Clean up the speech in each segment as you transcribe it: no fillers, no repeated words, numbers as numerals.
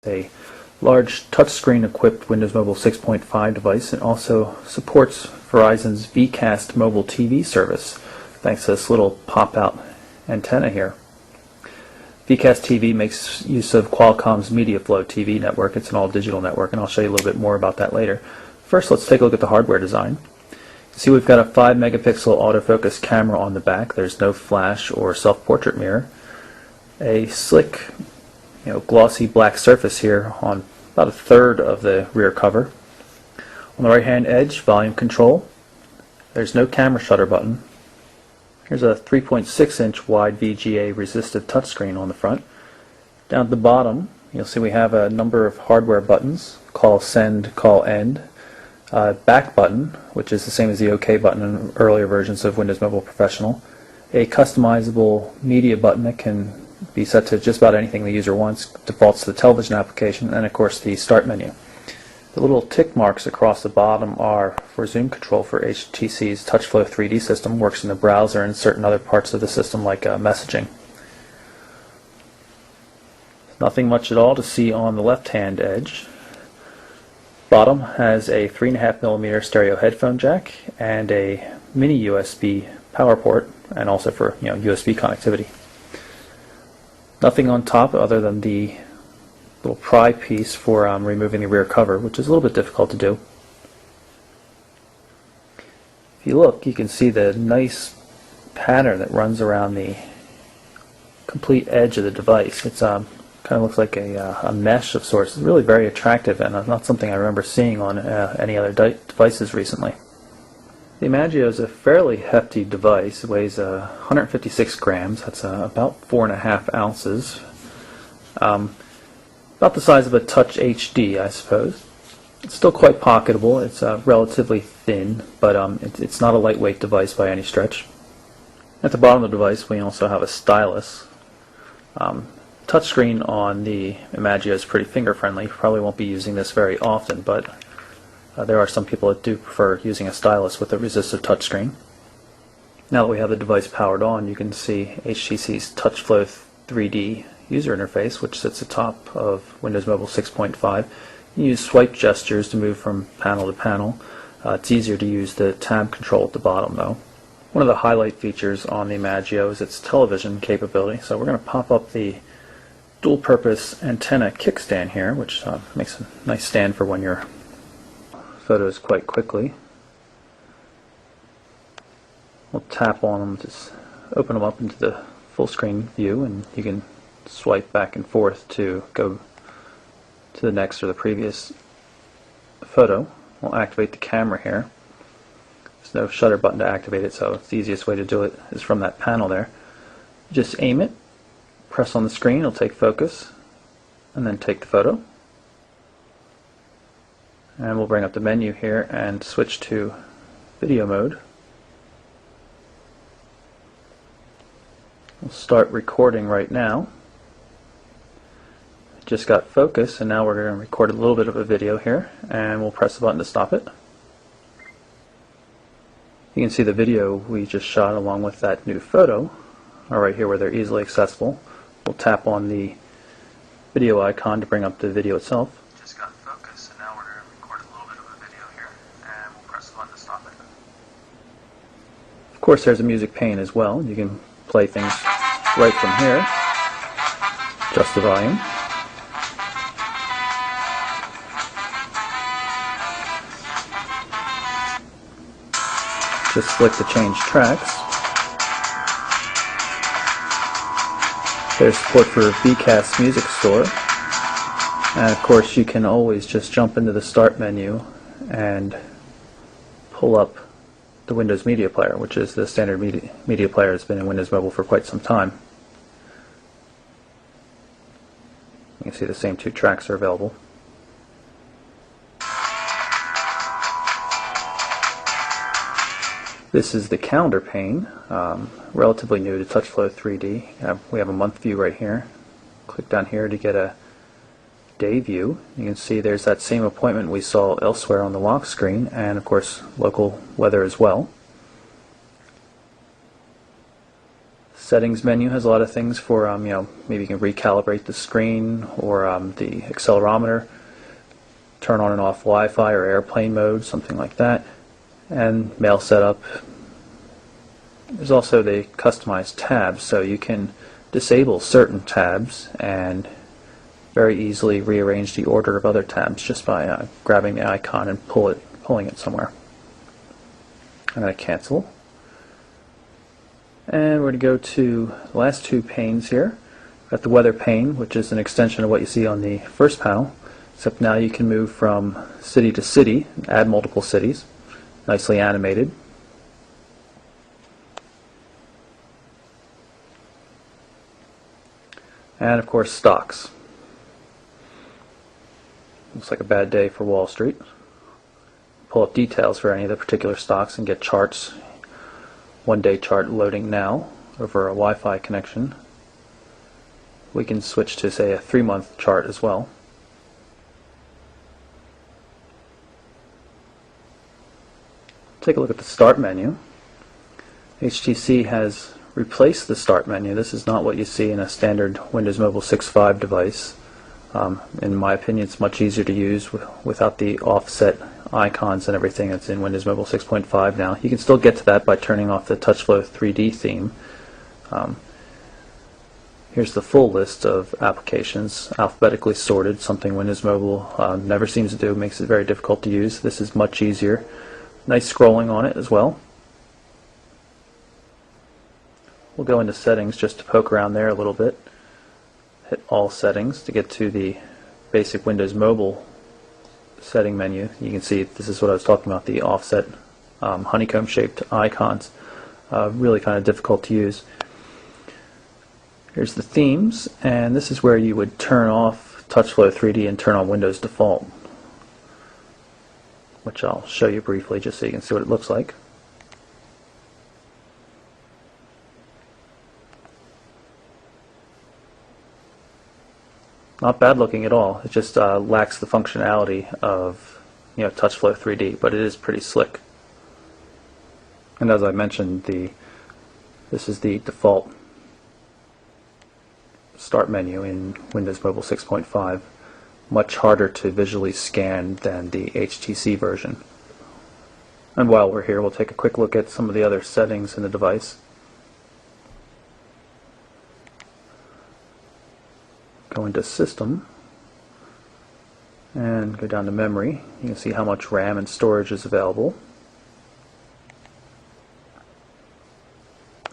A large touchscreen equipped Windows Mobile 6.5 device. It also supports Verizon's Vcast mobile TV service thanks to this little pop-out antenna here. Vcast TV makes use of Qualcomm's MediaFlow TV network. It's an all-digital network, and I'll show you a little bit more about that later. First, let's take a look at the hardware design. See, we've got a 5 megapixel autofocus camera on the back. There's no flash or self-portrait mirror. A slick, glossy black surface here on about a third of the rear cover. On the right hand edge, volume control. There's no camera shutter button. Here's a 3.6 inch wide VGA resistive touchscreen on the front. Down at the bottom, you'll see we have a number of hardware buttons: call send, call end, back button, which is the same as the OK button in earlier versions of Windows Mobile Professional, a customizable media button that can be set to just about anything the user wants, defaults to the television application, and of course the start menu. The little tick marks across the bottom are for zoom control for HTC's TouchFlow 3D system. Works in the browser and certain other parts of the system like messaging. Nothing much at all to see on the left hand edge. Bottom has a 3.5mm stereo headphone jack and a mini USB power port, and also for USB connectivity. Nothing on top other than the little pry piece for removing the rear cover, which is a little bit difficult to do. If you look, you can see the nice pattern that runs around the complete edge of the device. It's kind of looks like a mesh of sorts. It's really very attractive, and not something I remember seeing on any other devices recently. The Migrado is a fairly hefty device. It weighs 156 grams. That's about 4.5 ounces. About the size of a Touch HD, I suppose. It's still quite pocketable. It's relatively thin, but it's not a lightweight device by any stretch. At the bottom of the device, we also have a stylus. Touchscreen on the Migrado is pretty finger-friendly. You probably won't be using this very often, but there are some people that do prefer using a stylus with a resistive touchscreen. Now that we have the device powered on, you can see HTC's TouchFlow 3D user interface, which sits atop of Windows Mobile 6.5. You use swipe gestures to move from panel to panel. It's easier to use the tab control at the bottom, though. One of the highlight features on the Migrado is its television capability. So we're going to pop up the dual-purpose antenna kickstand here, which makes a nice stand for when you're photos quite quickly. We'll tap on them to open them up into the full screen view, and you can swipe back and forth to go to the next or the previous photo. We'll activate the camera here. There's no shutter button to activate it, so the easiest way to do it is from that panel there. Just aim it, press on the screen, it'll take focus, and then take the photo. And we'll bring up the menu here and switch to video mode. We'll start recording right now. Just got focus, and now we're going to record a little bit of a video here, and we'll press the button to stop it. You can see the video we just shot along with that new photo are right here where they're easily accessible. We'll tap on the video icon to bring up the video itself. Just got focus, and now we're going to record a little bit of a video here, and we'll press the button to stop it. Of course, there's a music pane as well. You can play things right from here. Adjust the volume. Just click to change tracks. There's support for Vcast Music Store. And of course you can always just jump into the Start menu and pull up the Windows Media Player, which is the standard media player that's been in Windows Mobile for quite some time. You can see the same two tracks are available. This is the calendar pane, relatively new to TouchFlow 3D. We have a month view right here. Click down here to get a day view. You can see there's that same appointment we saw elsewhere on the lock screen, and of course local weather as well. Settings menu has a lot of things for, maybe you can recalibrate the screen or the accelerometer, turn on and off Wi-Fi or airplane mode, something like that, and mail setup. There's also the customized tabs, so you can disable certain tabs and very easily rearrange the order of other tabs just by grabbing the icon and pulling it somewhere. I'm going to cancel. And we're going to go to the last two panes here. We've got the weather pane, which is an extension of what you see on the first panel, except now you can move from city to city, add multiple cities, nicely animated. And of course stocks. Looks like a bad day for Wall Street. Pull up details for any of the particular stocks and get charts. One-day chart loading now over a Wi-Fi connection. We can switch to, say, a 3-month chart as well. Take a look at the Start menu. HTC has replaced the Start menu. This is not what you see in a standard Windows Mobile 6.5 device. In my opinion, it's much easier to use without the offset icons and everything that's in Windows Mobile 6.5 now. You can still get to that by turning off the TouchFlow 3D theme. Here's the full list of applications, alphabetically sorted, something Windows Mobile never seems to do, makes it very difficult to use. This is much easier. Nice scrolling on it as well. We'll go into settings just to poke around there a little bit. Hit all settings to get to the basic Windows Mobile setting menu. You can see this is what I was talking about, the offset honeycomb shaped icons. Really kind of difficult to use. Here's the themes, and this is where you would turn off TouchFlow 3D and turn on Windows Default, which I'll show you briefly just so you can see what it looks like. Not bad looking at all. It just lacks the functionality of TouchFlow 3D, but it is pretty slick. And as I mentioned, this is the default Start menu in Windows Mobile 6.5. Much harder to visually scan than the HTC version. And while we're here, we'll take a quick look at some of the other settings in the device. Go into System and go down to Memory. You can see how much RAM and storage is available.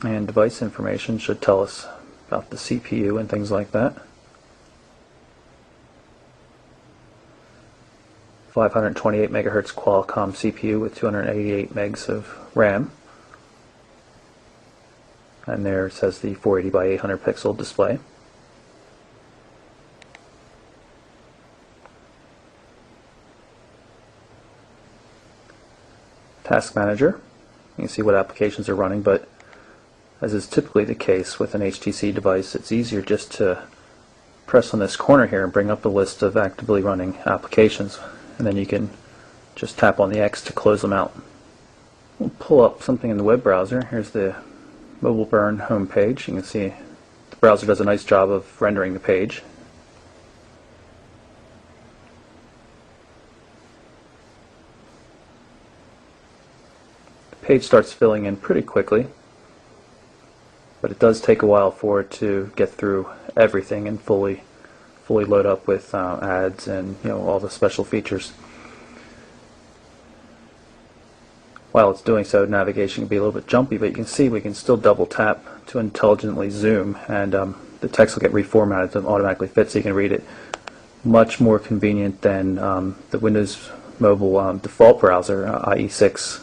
And device information should tell us about the CPU and things like that. 528 megahertz Qualcomm CPU with 288 megs of RAM. And there it says the 480 by 800 pixel display. Task Manager. You can see what applications are running, but as is typically the case with an HTC device, it's easier just to press on this corner here and bring up the list of actively running applications, and then you can just tap on the X to close them out. We'll pull up something in the web browser. Here's the Mobile Burn home page. You can see the browser does a nice job of rendering the page. The page starts filling in pretty quickly, but it does take a while for it to get through everything and fully load up with ads and all the special features. While it's doing so, navigation can be a little bit jumpy, but you can see we can still double tap to intelligently zoom, and the text will get reformatted to automatically fit so you can read it. Much more convenient than the Windows Mobile default browser, IE6.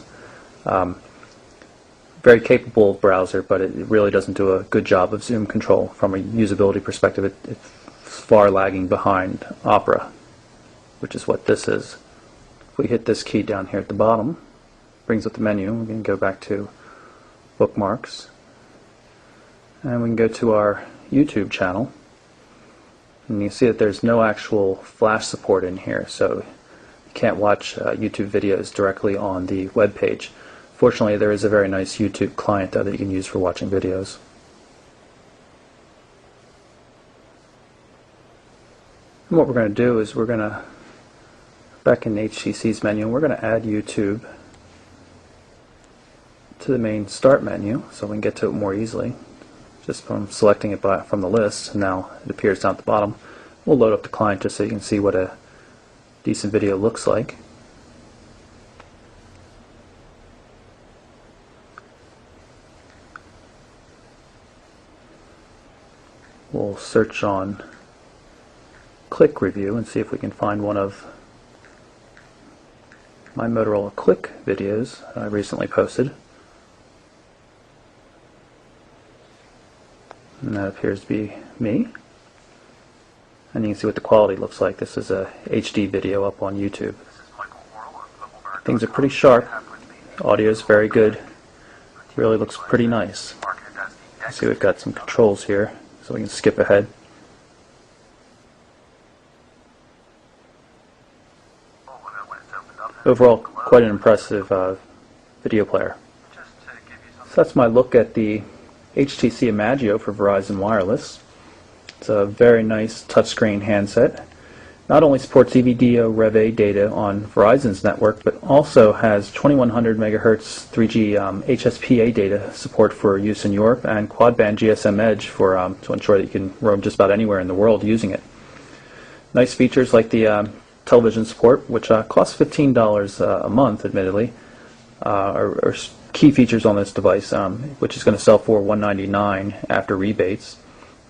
Very capable browser, but it really doesn't do a good job of zoom control. From a usability perspective, it's far lagging behind Opera, which is what this is. If we hit this key down here at the bottom, brings up the menu. We can go back to bookmarks, and we can go to our YouTube channel, and you see that there's no actual flash support in here, so you can't watch YouTube videos directly on the web page. Fortunately, there is a very nice YouTube client though that you can use for watching videos. And what we're going to do is we're going to, back in HTC's menu, we're going to add YouTube to the main Start menu so we can get to it more easily. Just from selecting it from the list, now it appears down at the bottom. We'll load up the client just so you can see what a decent video looks like. We'll search on Click Review and see if we can find one of my Motorola Click videos I recently posted. And that appears to be me. And you can see what the quality looks like. This is a HD video up on YouTube. Things are pretty sharp. Audio is very good. Really looks pretty nice. See, we've got some controls here, so we can skip ahead. Overall, quite an impressive video player. So that's my look at the HTC Migrado for Verizon Wireless. It's a very nice touchscreen handset. Not only supports EVDO Rev A data on Verizon's network, but also has 2100 megahertz 3G HSPA data support for use in Europe, and quad-band GSM Edge for to ensure that you can roam just about anywhere in the world using it. Nice features like the television support, which costs $15 a month, admittedly, are key features on this device, which is going to sell for $199 after rebates.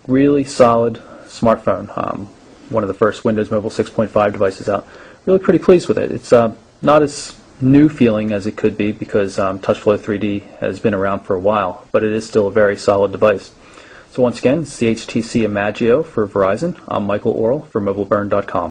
Really solid smartphone. One of the first Windows Mobile 6.5 devices out. Really pretty pleased with it. It's not as new feeling as it could be because TouchFlow 3D has been around for a while, but it is still a very solid device. So once again, it's the HTC Migrado for Verizon. I'm Michael Orrell for MobileBurn.com.